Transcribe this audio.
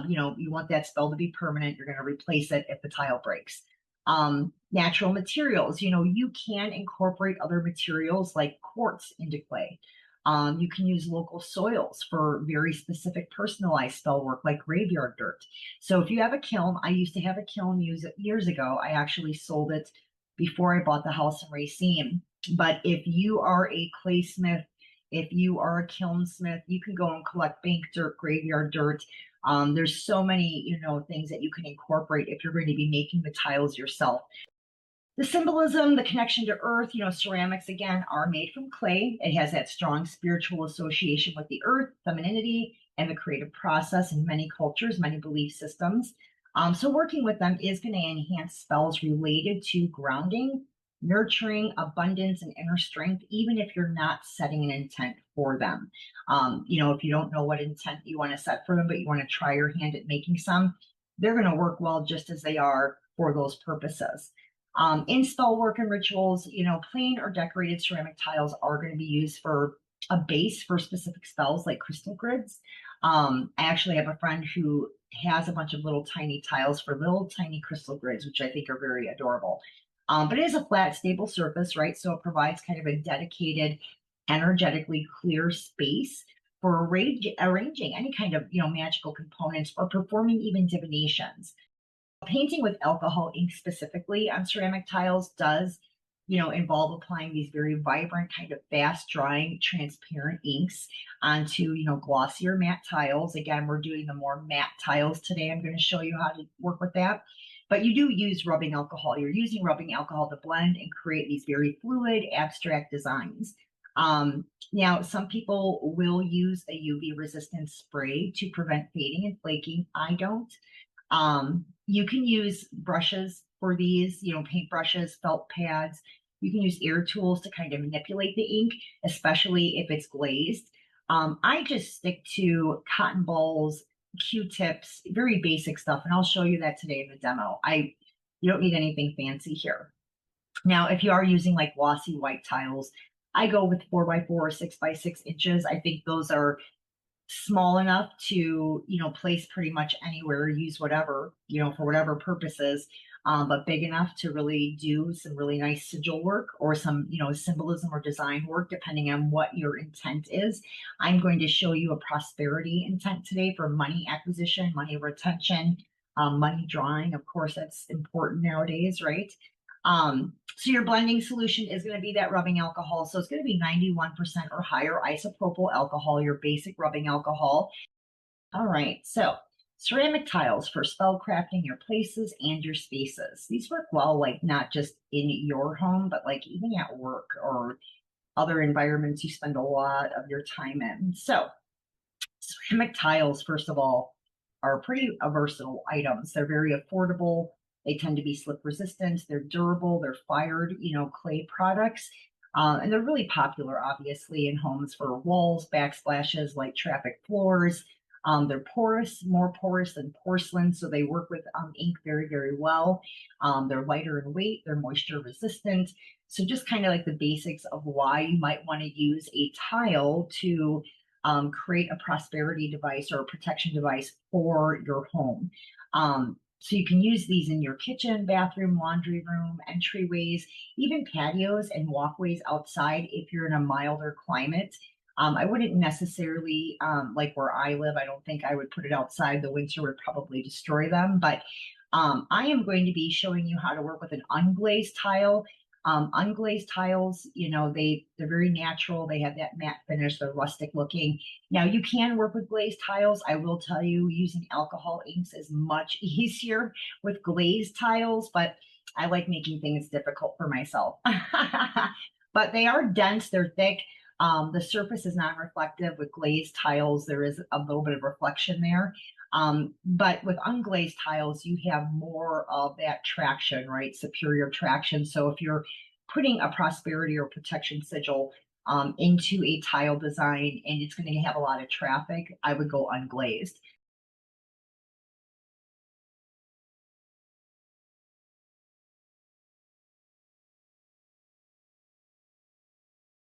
You want that spell to be permanent. You're going to replace it if the tile breaks. Natural materials, you can incorporate other materials like quartz into clay. You can use local soils for very specific personalized spell work like graveyard dirt. So if you have a kiln, I used to have a kiln years ago. I actually sold it before I bought the house in Racine. But if you are a claysmith, if you are a kiln smith, you can go and collect bank dirt, graveyard dirt. There's so many, things that you can incorporate if you're going to be making the tiles yourself. The symbolism, the connection to earth, ceramics again are made from clay. It has that strong spiritual association with the earth, femininity, and the creative process in many cultures, many belief systems. So working with them is going to enhance spells related to grounding, nurturing, abundance, and inner strength, even if you're not setting an intent for them. If you don't know what intent you want to set for them, but you want to try your hand at making some, they're going to work well just as they are for those purposes. In spell work and rituals, plain or decorated ceramic tiles are going to be used for a base for specific spells like crystal grids. I actually have a friend who has a bunch of little tiny tiles for little tiny crystal grids, which I think are very adorable. But it is a flat, stable surface, right? So it provides kind of a dedicated, energetically clear space for arranging any kind of, magical components or performing even divinations. Painting with alcohol ink specifically on ceramic tiles does, involve applying these very vibrant, kind of fast drying, transparent inks onto, glossier matte tiles. Again, we're doing the more matte tiles today. I'm going to show you how to work with that. But you do use rubbing alcohol. You're using rubbing alcohol to blend and create these very fluid, abstract designs. Now, some people will use a UV resistant spray to prevent fading and flaking. I don't. You can use brushes for these, paint brushes, felt pads. You can use air tools to kind of manipulate the ink, especially if it's glazed. I just stick to cotton balls, Q-tips, very basic stuff, and I'll show you that today in the demo. You don't need anything fancy here. Now, if you are using like glossy white tiles, I go with 4x4 or 6x6 inches. I think those are small enough to, place pretty much anywhere, use whatever, for whatever purposes, but big enough to really do some really nice sigil work or some, symbolism or design work, depending on what your intent is. I'm going to show you a prosperity intent today for money acquisition, money retention, money drawing. Of course, that's important nowadays, right? So your blending solution is going to be that rubbing alcohol. So it's going to be 91% or higher isopropyl alcohol, your basic rubbing alcohol. All right, so ceramic tiles for spell crafting your places and your spaces. These work well, like not just in your home, but like even at work or other environments you spend a lot of your time in. So ceramic tiles, first of all, are pretty versatile items. They're very affordable. They tend to be slip resistant. They're durable. They're fired, clay products. And they're really popular, obviously, in homes for walls, backsplashes, light traffic floors. They're porous, more porous than porcelain, so they work with ink very, very well. They're lighter in weight. They're moisture resistant. So just kind of like the basics of why you might want to use a tile to create a prosperity device or a protection device for your home. So you can use these in your kitchen, bathroom, laundry room, entryways, even patios and walkways outside if you're in a milder climate. I wouldn't necessarily, like where I live, I don't think I would put it outside. The winter would probably destroy them. But I am going to be showing you how to work with an unglazed tile. Unglazed tiles, they're very natural. They have that matte finish. They're rustic looking. Now you can work with glazed tiles. I will tell you, using alcohol inks is much easier with glazed tiles, but I like making things difficult for myself. But they are dense. They're thick. The surface is not reflective. With glazed tiles, there is a little bit of reflection there. But with unglazed tiles, you have more of that traction, right? Superior traction. So if you're putting a prosperity or protection sigil into a tile design and it's going to have a lot of traffic, I would go unglazed.